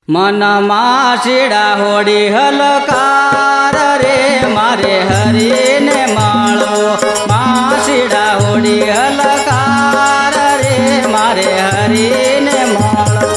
मन माशीड़ा होड़ी हलकार रे मारे हरि ने माळो। माशीड़ा होड़ी हलकार रे मारे हरि ने माळो।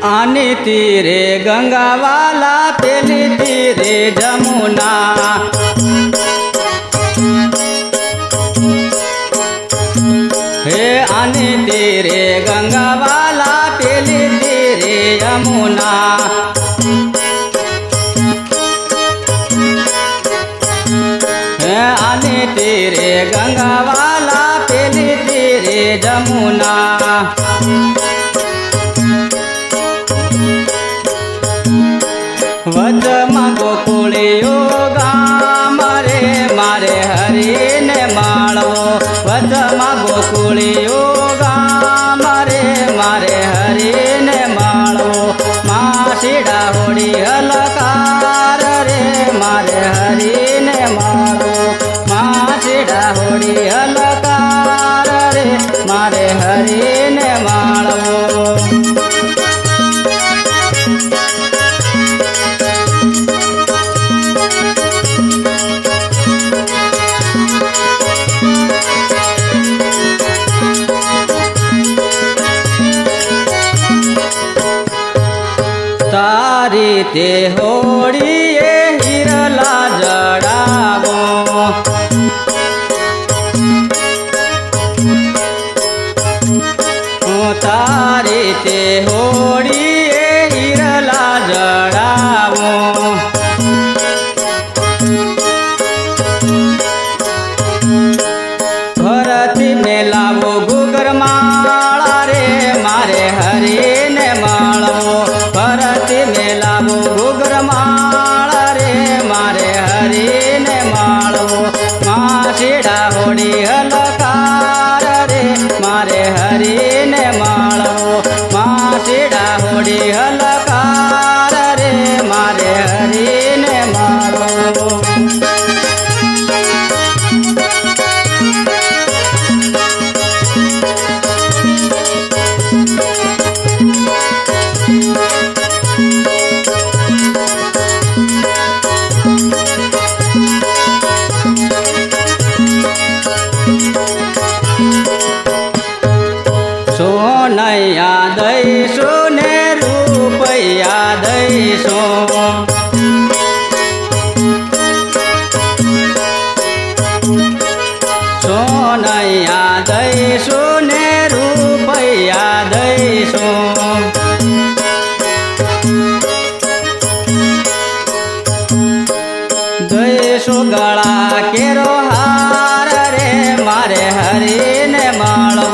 आनी तीरे गंगा वाला तेली तीरे जमुना। हे आनी तीरे गंगा वाला तेली तीरे यमुना। हे आनी तीरे गंगा वाला तेली तीरे जमुना। वचमा गोकुळियो गाम रे मारे हरि ने माळो। वचमा गोकुळियो गाम रे मारे हरि ने माळो। माशीड़ा होड़ी हलकार रे मारे हरि ने माळो। माशीड़ा होड़ी हलकार रे मारे हरि ने माळो। तारी ते होड़ी ये हिरला जड़ावो। तारी ते होड़ी ये हिरला जड़ावो। भरती में लावो गुगर माला रे मारे हरि ने माळो। भरती में लावो गुगर माला रे मारे हरि ने माळो। माशीड़ा होड़ी हलकार रे मारे हरि ने माळो। माशीड़ा होड़ी हलकार रे मारे हरि ने माळो। सोनैया दैसो ने रूपैया दैसो। सोनैया दैसो ने रूपैया दैसो। दैसो गला केरो हार रे मारे हरि ने माळो।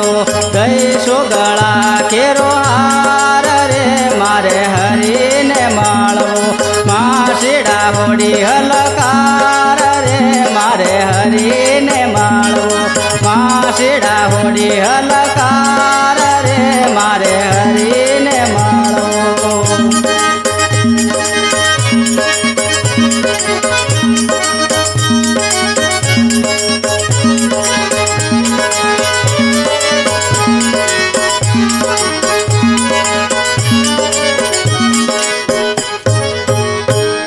दैसो गला केरो हार रे मारे हरि ने माळो। माशीड़ा होड़ी हलकार रे मारे हरि ने माळो। माशीड़ा होड़ी हलकार रे मारे हरि ने माळो।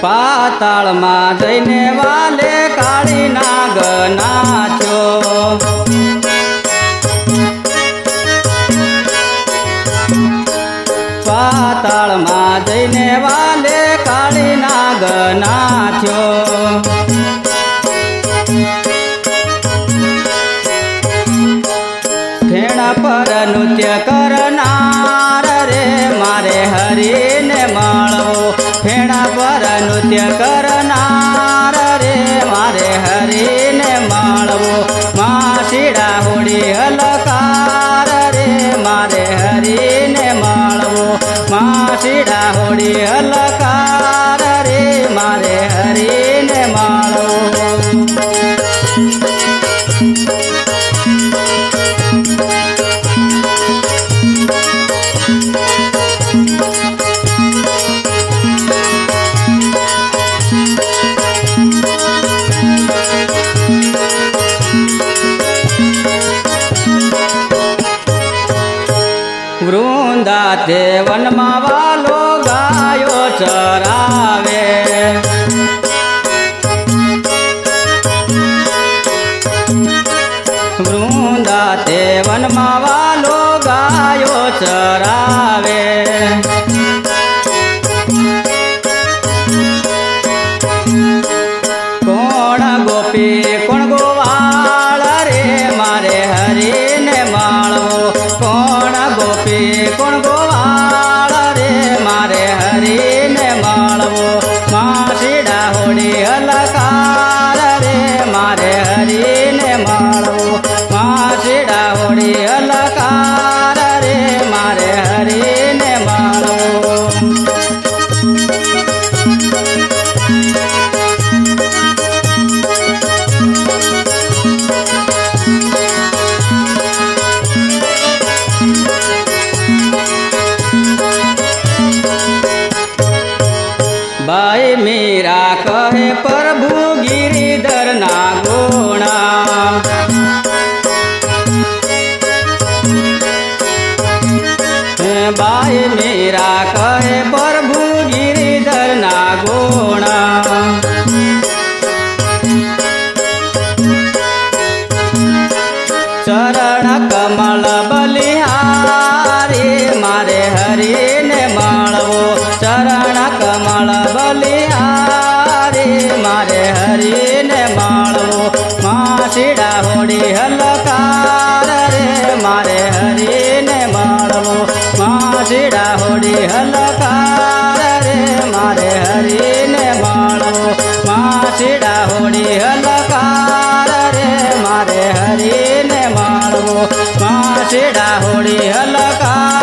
पाताल में जईने वाले काली नाग नाचो। पाताल में जईने वाले काली नाग नाचो। फेणा पर नृत्य करनार रे मारे हरि ने माळो। फेणा पर नृत्य करनार रे વૃંદા તે વનમાં વાલો ગાયો ચરાવે કોણ ગોપી કોણ ગોવાળ રે મારે હરીને માળવો કોણ ગોપી કોણ ગોવાળ રે મારે હરીને માળવો માસીડા હોડી હલકાર રે મારે હરીને માળવો માસીડા હોડી હલકાર રે મારે હરીને માળવો भाई मीरा कहे प्रभु गिरिधर ना गुणा भाई मीरा कहे प्रभु गिरिधर ना गुणा चरण कमल बलिहारी मारे हरि ने माळवो चरण कमल बलिहारी मारे हरि ने माळवो मासीड़ा होड़ी हलकार रे मारे हरि ने माळवो मासीड़ा होड़ी हलकार रे मारे हरि ने माळवो मासीड़ा होड़ी हलकार रे मारे हरि ने माळवो मासीड़ा होड़ी हलकार